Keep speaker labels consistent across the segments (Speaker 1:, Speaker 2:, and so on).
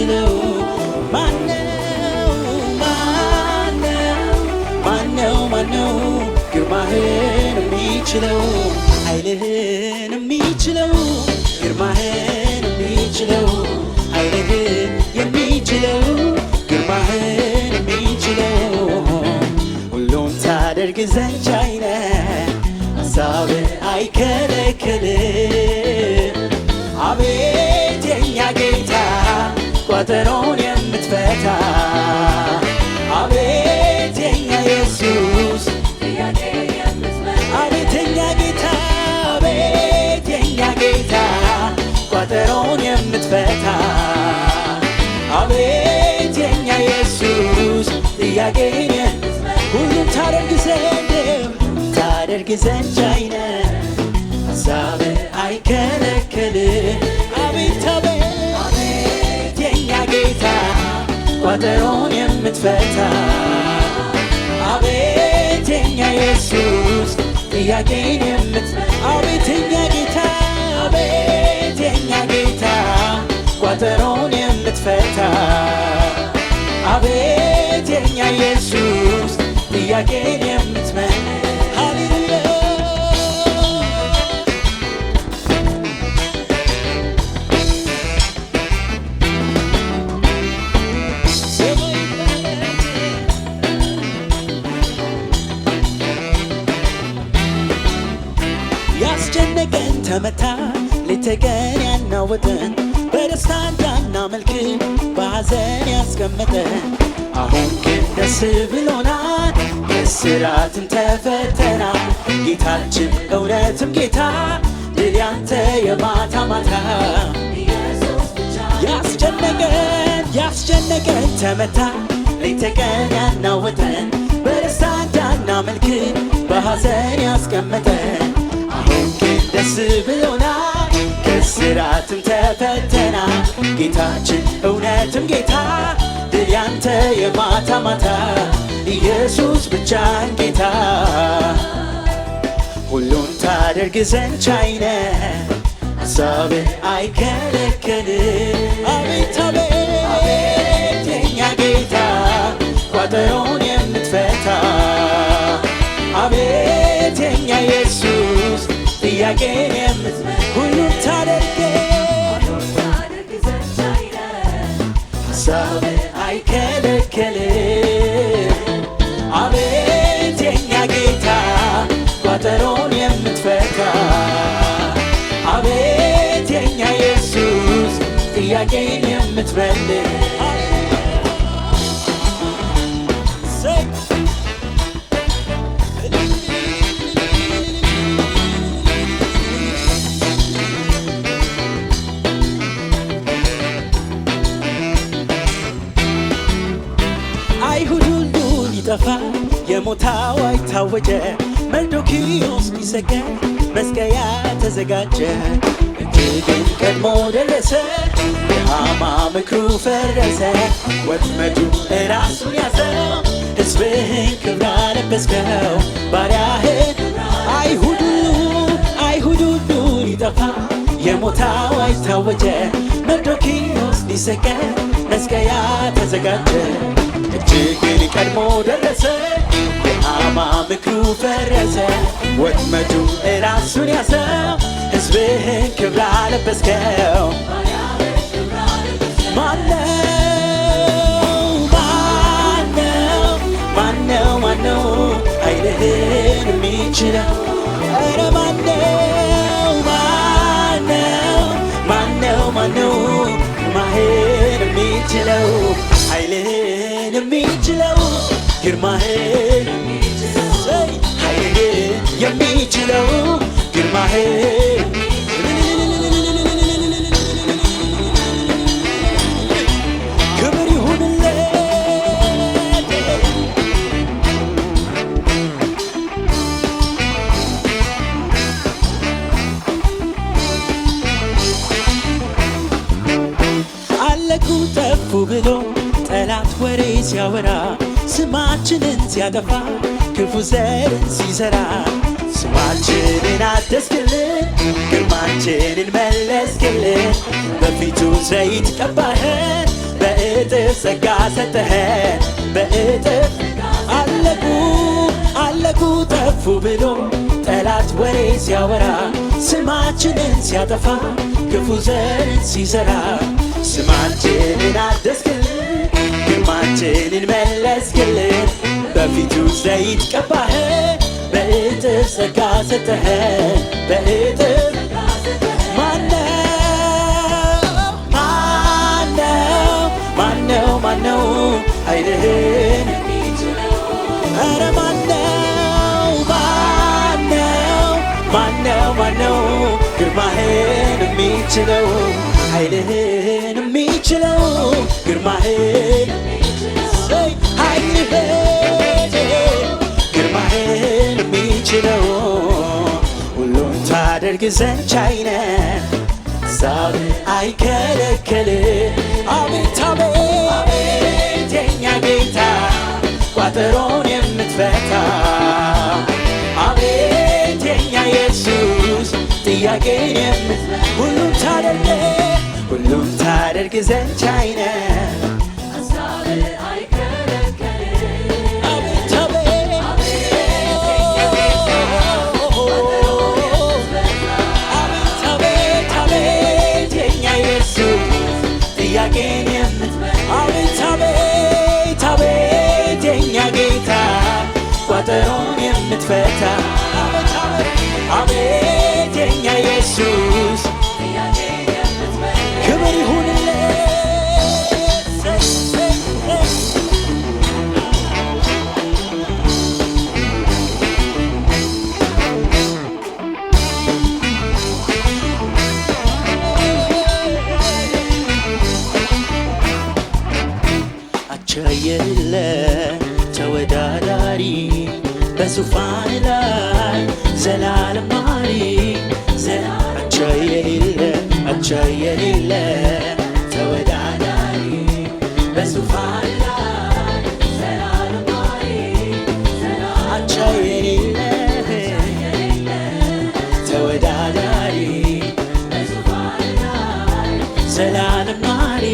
Speaker 1: የሚችለው? ማነው ማነው ማነው ማነው ግርማህን የሚችለው? ኃይልህን የሚችለው ግርማህን የሚችለው ኃይልህን የሚችለው ግርማህን የሚችለው ሁሉን ታደርግ ዘንድ ቻይ ነህ ሐሳብህ አይከለክልም። አቤት የኛ ጌታ ቋጠሮን የምትፈታ አቤት የኛ ኢየሱስ አቤት የኛ ጌታ አቤት የኛ ጌታ ቋጠሮን የምትፈታ አቤት የኛ ኢየሱስ ጥያቄን ሁሉም ታደርግ ዘንድ ቻይ ነህ ሐሳብህ አይከለክልም። አቤት አቤት የኛ ጌታ ቋጠሮን የምትፈታ አቤት የኛ ኢየሱስ ጥያቄን አቤት የኛ ጌታ አቤት የኛ ጌታ ቋጠሮን የምትፈታ አቤት የኛ ኢየሱስ ጥያቄን የምትመልስ ሃሌሉያ ያስጨነቀን ተመታ ሌት ተቀን ያናወጠን በደስታ እንዳናመልክ በሐዘን ያስቀመጠን አሁን ግን ደስ ብሎናል ከእስራትም ተፈተናል። ጌታችን እውነትም ጌታ ድል ያንተ የማታ ማታ ያስጨነቀን ተመታ ሌት ተቀን ያናወጠን በደስታ እንዳናመልክ በሐዘን ያስቀመጠን አሁን ግን ደስ ብሎናል ከእስራትም ተፈተናል። ጌታችን እውነትም ጌታ ድል ያንተ የማታ ማታ ኢየሱስ ብቻን ጌታ ሁሉን ታደርግ ዘንድ ቻይ ነህ ሐሳብህ አይከለክልም። አቤት አቤት የኛ ጌታ ቋጠሮን የምትፈታ አቤት የኛ ኢየሱስ ጥያቄን ሁሉን ታደርግ ዘንድ ቻይ ነህ ሐሳብህ አይከለክልም። አቤት የኛ ጌታ ቋጠሮን የምትፈታ አቤት የኛ ኢየሱስ ጥያቄን የምትመልስ አይሁድ ሁሉ ሊጠፋ የሞት አዋጅ ታወጀ መርዶክዮስ ሊሰቀል መስቀያ ተዘጋጀ። እጅግን ቀድሞ ደረሰ የሐማ ምክሩ ፈረሰ ወጥመዱ ራሱን ያዘው ሕዝብህን ክብር አለበስከው ባሪያህን አይሁድ ሁሉ ሊጠፋ የሞት አዋጅ ታወጀ መርዶክዮስ ሊሰቀል መስቀያ ተዘጋጀ። እጅግን ቀድሞ ደረሰ የሐማ ምክሩ ፈረሰ ወጥመዱ ራሱን ያዘው ሕዝብህን ክብር አለበስከው። ማነው ኃይልህን የሚችለው? ኧረ ማነው ግርማህን የሚችለው? ኃይልህን የሚችለው ግርማህን ኃይልህን የሚችለው ግርማህን ክብር ይሁንለት። አለቁ ጠፉ ብሎ ጠላት ወሬ ሲያወራ ስማችንን ሲያጠፋ ክፉ ዘርን ሲዘራ ስማችንን አደስክልን ግርማችንን መለስክልን በፊቱ ዘይት ቀባህን በእጥፍ ጸጋ ሰጠኸን በእጥፍ አለቁ ጠፉ ብሎ ጠላት ወሬ ሲያወራ ስማችንን ሲያጠፋ ክፉ ዘር ሲዘራ ስማችንን አደስክልን ግርማችንን መለስክልን በፊቱ ዘይት ቀባኸን በእጥፍ ጸጋ ሰጠኸን በእጥፍ ማነው ኃይልህን ኧረ ማነው ግርማህን የሚችለው ኃይልህን የሚችለው ግርማህን ግርማህን የሚችለው ሁሉን ታደርግ ዘንድ ቻይ ነህ ሐሳብ አይከለክልህ አቤት አቤት የኛ ጌታ ቋጠሮን የምትፈታ አቤት የኛ ኢየሱስ ጥያቄን ሁሉም ታደርግ ዘንድ ቻይ ነህ ሐሳብ አይከለክልህ አቤት አቤት የኛ ኢየሱስ ጥያቄን አቤት የኛ ጌታ ቋጠሮን የምትፈታ አቤት የኛ ኢየሱስ ክብር ይሁንልህ አቻ የሌለ ተወዳዳሪ በዙፋን ላይ ዘላለም ማሪ አቻ የሌለ ተወዳዳሪ በዙፋን ላይ ዘላለም ማሪ አቻ የሌለ ተወዳዳሪ በዙፋን ላይ ዘላለም ማሪ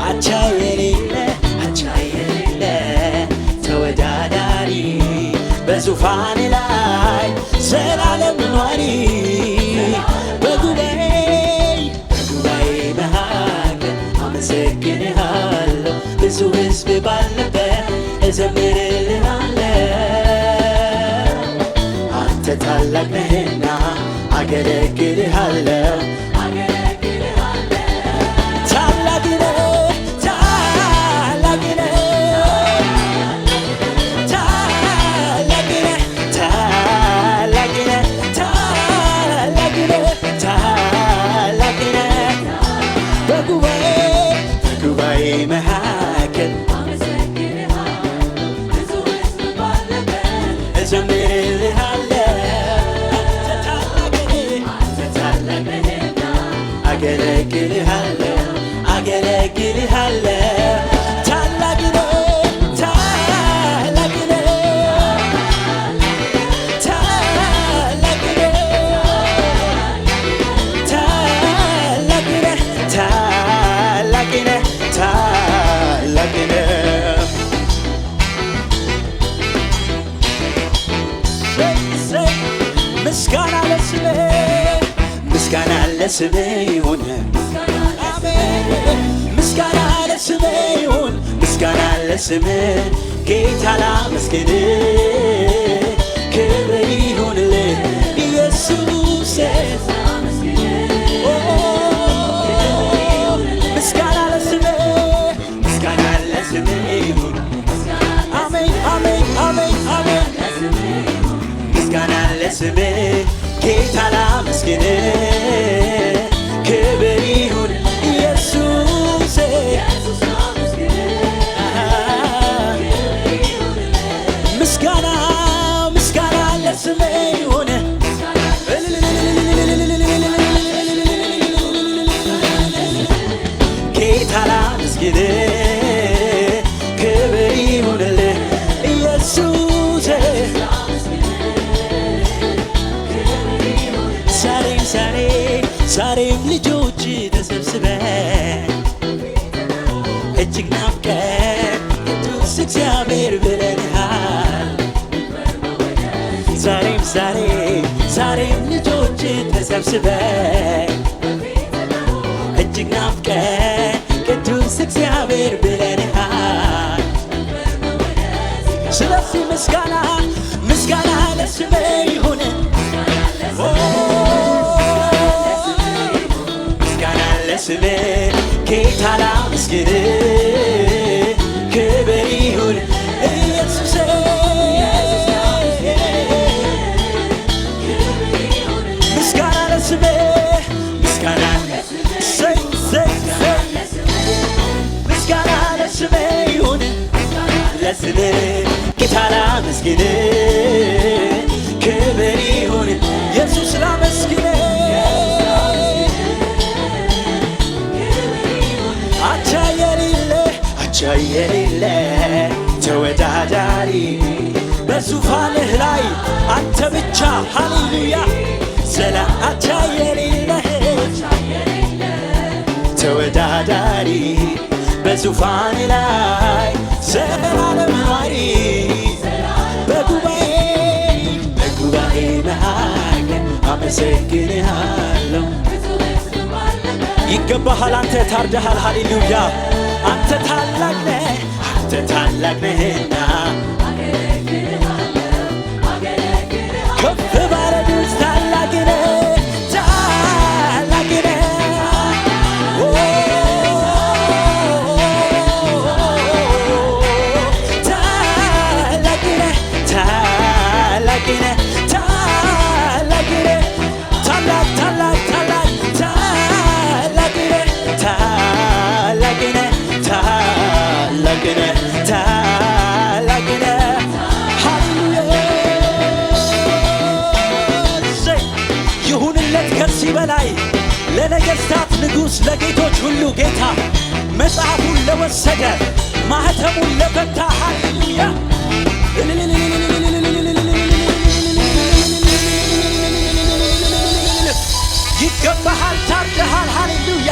Speaker 1: አቻ የሌለ ተወዳዳሪ በዙፋን ላይ ዘላለም ኗሪ በጉባኤ መካከል አመሰግንሃለሁ ብዙ ሕዝብ ባለበት እዘምርልሃለሁ አንተ ታላቅ ነህና አገለግልሃለሁ በጉባኤ መካከል እዘምርልሃለሁ አንተ ታላቅ ነህና አገለግልሃለሁ ታላቅ ምስጋና ለስምህ ይሁን ምስጋና ለስምህ ይሁን ምስጋና ለስምህ ጌታ ላመስግንህ ክብር ይሁንልህ ኢየሱስ ምስጋና ለስምህ ይሁን አሜን ምስጋና ለስምህ ጌታ ላመስግንህ ክብር ይሁን ኢየሱስ ምስጋና ለስምህ ይሁን ጌታ ላመስግንህ ክብር ይሁንልህ ኢየሱስ ዛሬም ልጆች ተሰብስበን ዛሬም ልጆች ተሰብስበን እጅግ ናፍቀን ቅዱስ እግዚአብሔር ብለንሃል። ስለዚህ ምስጋና ምስጋና ለስሜ ይሁን፣ ምስጋና ለስሜ ጌታ ላመስግን፣ ክብር ይሁን ኢየሱስ። ምስጋና ለስሜ ምስጋና ምስጋና ለስሜ ይሁን ለስሜ ጌታ ላመስግን፣ ክብር ይሁን ኢየሱስ ላመስግን። አቻ የሌለ ተወዳዳሪ በዙፋንህ ላይ አንተ ብቻ ሃሌሉያ። ሰላም አቻ የሌለህ ተወዳዳሪ በዙፋን ላይ ዘላለም ኗሪ በጉባኤ መሃል አመሰግንሃለሁ። ይገባሃል፣ አንተ ታርደሃል። ሃሌሉያ አንተ ታላቅ ነህ፣ አንተ ታላቅ ነህና ከፍ ባለ ድምፅ ታላቅ ነህ፣ ታላቅ ነህ። ይሁንለት ከዚህ በላይ ለነገሥታት ንጉሥ ለጌቶች ሁሉ ጌታ መጽሐፉን ለወሰደ ማኅተሙን ለፈታ ሃሌሉያ ይገባሃል፣ ታርደሃል። ሃሌሉያ